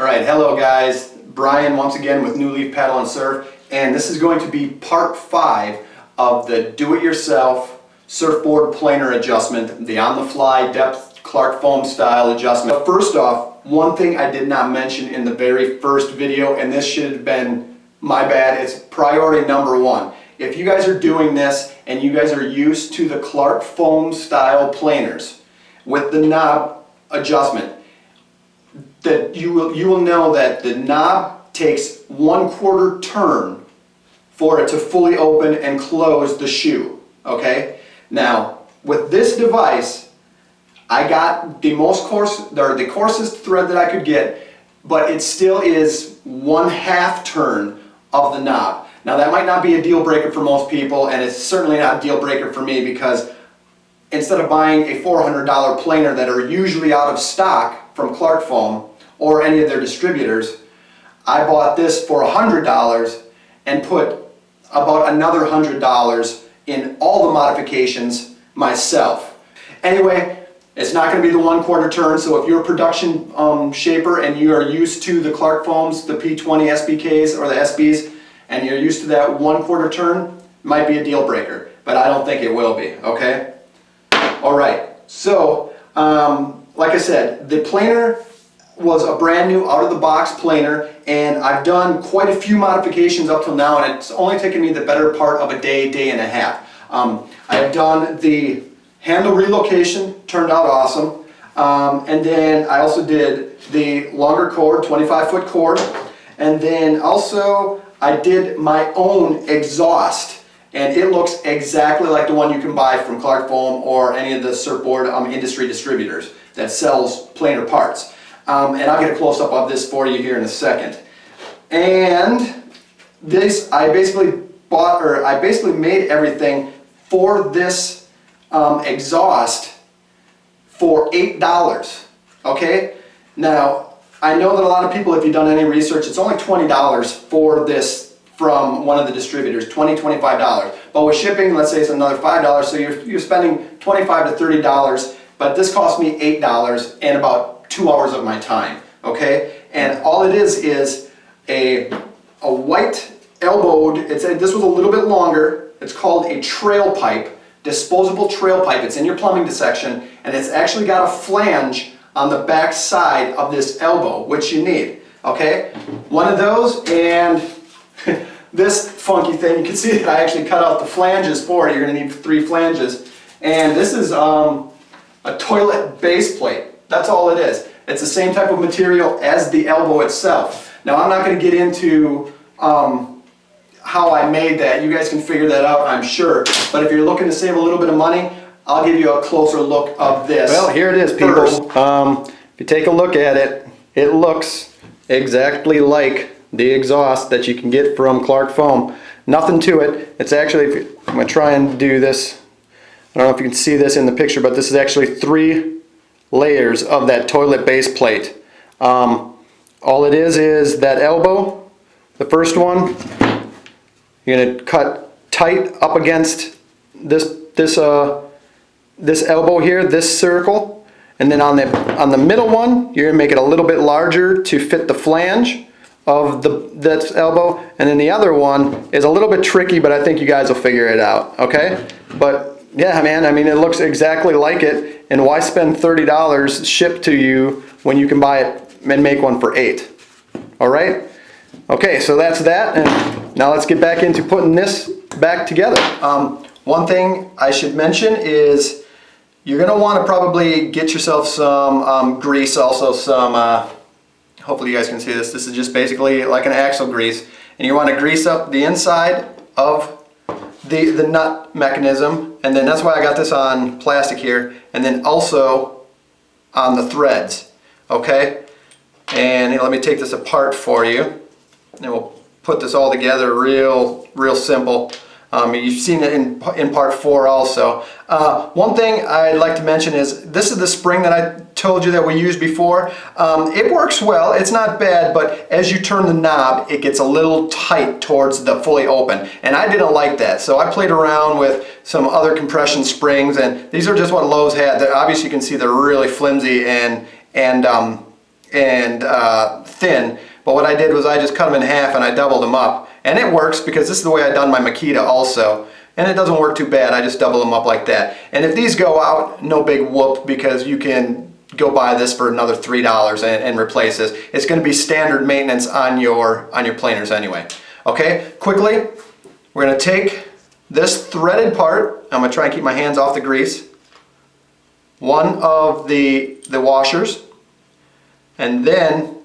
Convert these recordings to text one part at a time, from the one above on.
Alright, hello guys. Brian once again with New Leaf Paddle and Surf, and this is going to be part 5 of the do-it-yourself surfboard planer adjustment, the on-the-fly depth Clark foam style adjustment. But first off, one thing I did not mention in the very first video, and this should have been my bad, it's priority number 1. If you guys are doing this and you guys are used to the Clark foam style planers with the knob adjustment, that you will know that the knob takes 1/4 turn for it to fully open and close the shoe. Okay? Now, with this device, I got the coarsest thread that I could get, but it still is 1/2 turn of the knob. Now that might not be a deal breaker for most people, and it's certainly not a deal breaker for me, because instead of buying a $400 planer that are usually out of stock from Clark Foam or any of their distributors, I bought this for $100 and put about another $100 in all the modifications myself. Anyway, it's not going to be the 1/4 turn, so if you're a production shaper and you are used to the Clark Foams, the P20 SBKs or the SBs, and you're used to that 1/4 turn, might be a deal breaker, but I don't think it will be, okay? Alright, so like I said, the planer was a brand new out of the box planer, and I've done quite a few modifications up till now, and it's only taken me the better part of a day, day and a half. I've done the handle relocation, turned out awesome, and then I also did the longer cord, 25-foot cord, and then also I did my own exhaust, and it looks exactly like the one you can buy from Clark Foam or any of the surfboard industry distributors that sells planer parts. And I'll get a close-up of this for you here in a second. And this, I basically made everything for this exhaust for $8. Okay? Now, I know that a lot of people, if you've done any research, it's only $20 for this from one of the distributors, $20, $25. But with shipping, let's say it's another $5, so you're spending $25 to $30, but this cost me $8 and about 2 hours of my time, okay? And all it is a white elbowed, this was a little bit longer, it's called a trail pipe, disposable trail pipe. It's in your plumbing section, and it's actually got a flange on the back side of this elbow, which you need, okay? One of those, and this funky thing, you can see that I actually cut out the flanges for it. You're going to need 3 flanges. And this is a toilet base plate. That's all it is. It's the same type of material as the elbow itself. Now, I'm not going to get into how I made that. You guys can figure that out, I'm sure. But if you're looking to save a little bit of money, I'll give you a closer look of this. Well, here it is, people. If you take a look at it, it looks exactly like the exhaust that you can get from Clark Foam. Nothing to it. It's actually, I'm going to try and do this. I don't know if you can see this in the picture, but this is actually 3 layers of that toilet base plate. All it is that elbow, the first one, you're going to cut tight up against this elbow here, this circle, and then on the middle one, you're going to make it a little bit larger to fit the flange of that elbow, and then the other one is a little bit tricky, but I think you guys will figure it out, okay? But yeah, man, I mean, it looks exactly like it, and why spend $30 shipped to you when you can buy it and make one for $8? All right? Okay, so that's that, and now let's get back into putting this back together. One thing I should mention is you're going to want to probably get yourself some grease, also some hopefully you guys can see this. This is just basically like an axle grease, and you want to grease up the inside of the nut mechanism, and then that's why I got this on plastic here, and then also on the threads, okay? And let me take this apart for you, and we'll put this all together real simple. You've seen it in part 4 also. One thing I'd like to mention is this is the spring that I told you that we used before. It works well, it's not bad, but as you turn the knob, it gets a little tight towards the fully open. And I didn't like that, so I played around with some other compression springs, and these are just what Lowe's had. Obviously you can see they're really flimsy and and thin, but what I did was I just cut them in half and I doubled them up. And it works because this is the way I done my Makita also. And it doesn't work too bad. I just double them up like that. And if these go out, no big whoop, because you can go buy this for another $3 and replace this. It's going to be standard maintenance on your planers anyway. Okay, quickly, we're going to take this threaded part. I'm going to try and keep my hands off the grease. One of the washers, and then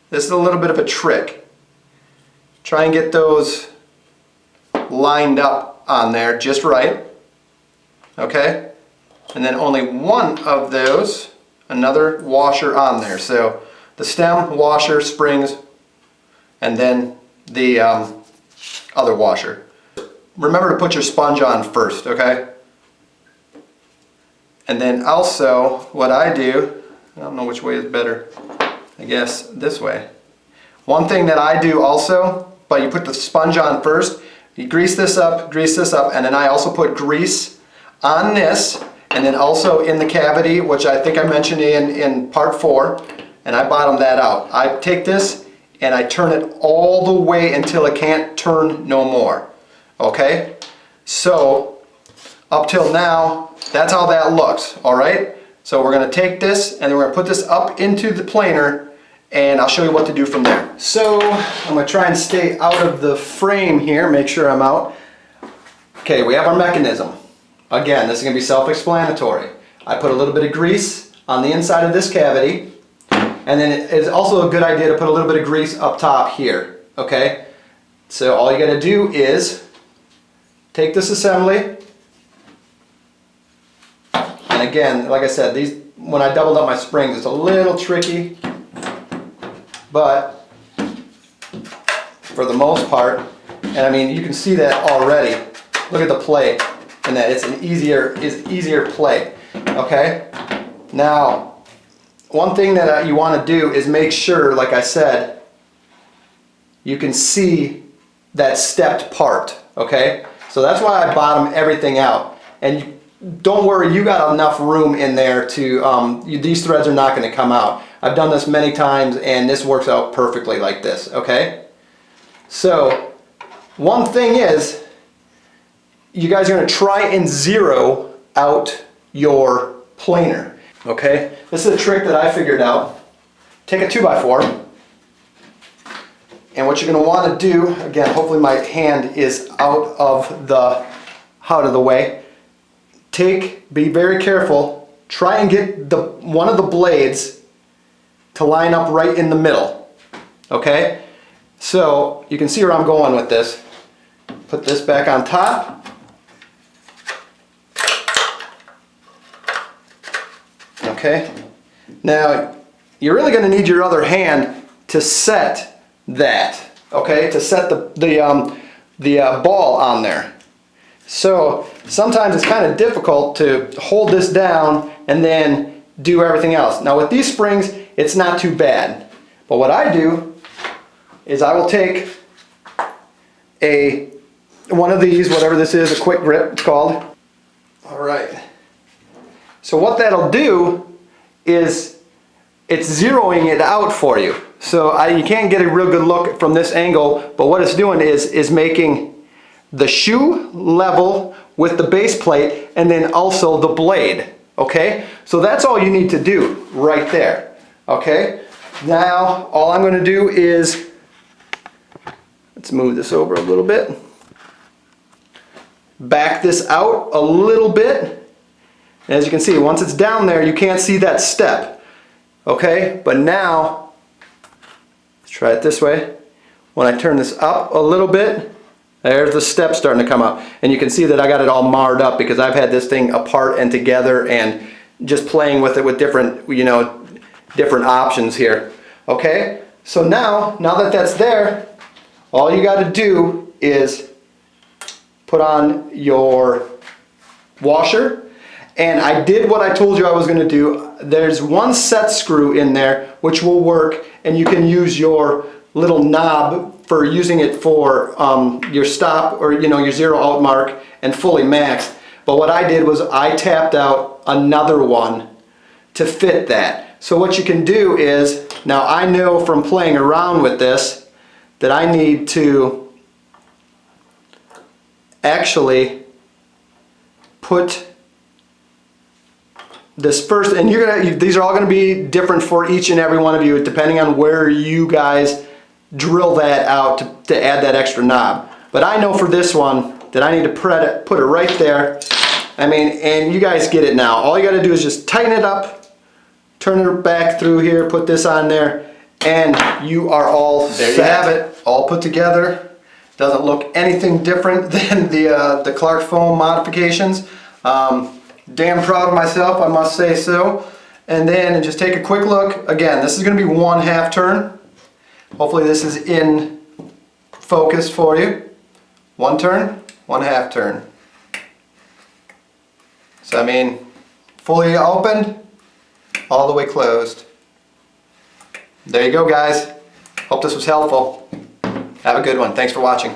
this is a little bit of a trick. Try and get those lined up on there just right. Okay, and then only one of those, another washer on there. So the stem, washer, springs, and then the other washer. Remember to put your sponge on first, okay? And then also what I do, I don't know which way is better, I guess this way. One thing that I do also, but you put the sponge on first, you grease this up, and then I also put grease on this, and then also in the cavity, which I think I mentioned in part 4, and I bottom that out. I take this and I turn it all the way until it can't turn no more. Okay? So, up till now, that's how that looks, alright? So we're going to take this and we're going to put this up into the planer, and I'll show you what to do from there. So I'm going to try and stay out of the frame here, make sure I'm out. Okay, we have our mechanism. Again, this is going to be self-explanatory. I put a little bit of grease on the inside of this cavity, and then it's also a good idea to put a little bit of grease up top here. Okay? So all you got to do is take this assembly, and again, like I said, these, when I doubled up my springs, it's a little tricky, but for the most part, and I mean, you can see that already. Look at the play, and that it's an easier play. Okay. Now, one thing that you want to do is make sure, like I said, you can see that stepped part. Okay. So that's why I bottom everything out, and don't worry, you got enough room in there to, these threads are not going to come out. I've done this many times and this works out perfectly like this, okay? So, one thing is, you guys are going to try and zero out your planer, okay? This is a trick that I figured out. Take a 2x4, and what you're going to want to do, again, hopefully my hand is out of the way. Be very careful, try and get one of the blades to line up right in the middle, okay? So you can see where I'm going with this. Put this back on top. Okay, now you're really going to need your other hand to set that, okay, to set the ball on there. So sometimes it's kind of difficult to hold this down and then do everything else. Now with these springs, it's not too bad. But what I do is I will take one of these, whatever this is, a quick grip it's called. Alright. So what that'll do is it's zeroing it out for you. So you can't get a real good look from this angle, but what it's doing is making the shoe level with the base plate and then also the blade. Okay? So that's all you need to do right there. Okay? Now all I'm going to do is, let's move this over a little bit. Back this out a little bit. And as you can see, once it's down there, you can't see that step. Okay? But now, let's try it this way. When I turn this up a little bit, there's the step starting to come up. And you can see that I got it all marred up because I've had this thing apart and together and just playing with it with different, different options here. Okay? So now that that's there, all you got to do is put on your washer. And I did what I told you I was going to do. There's one set screw in there which will work, and you can use your little knob for using it for your stop or your zero out mark and fully maxed. But what I did was I tapped out another one to fit that. So what you can do is, now I know from playing around with this that I need to actually put this first, and these are all going to be different for each and every one of you depending on where you guys drill that out to add that extra knob. But I know for this one that I need to put it right there. I mean, and you guys get it now. All you got to do is just tighten it up, turn it back through here, put this on there, and you are all set. There you have it, all put together. Doesn't look anything different than the Clark foam modifications. Damn proud of myself, I must say so. And then just take a quick look. Again, this is going to be 1/2 turn. Hopefully this is in focus for you. 1 turn, 1/2 turn. So I mean, fully opened, all the way closed. There you go, guys. Hope this was helpful. Have a good one. Thanks for watching.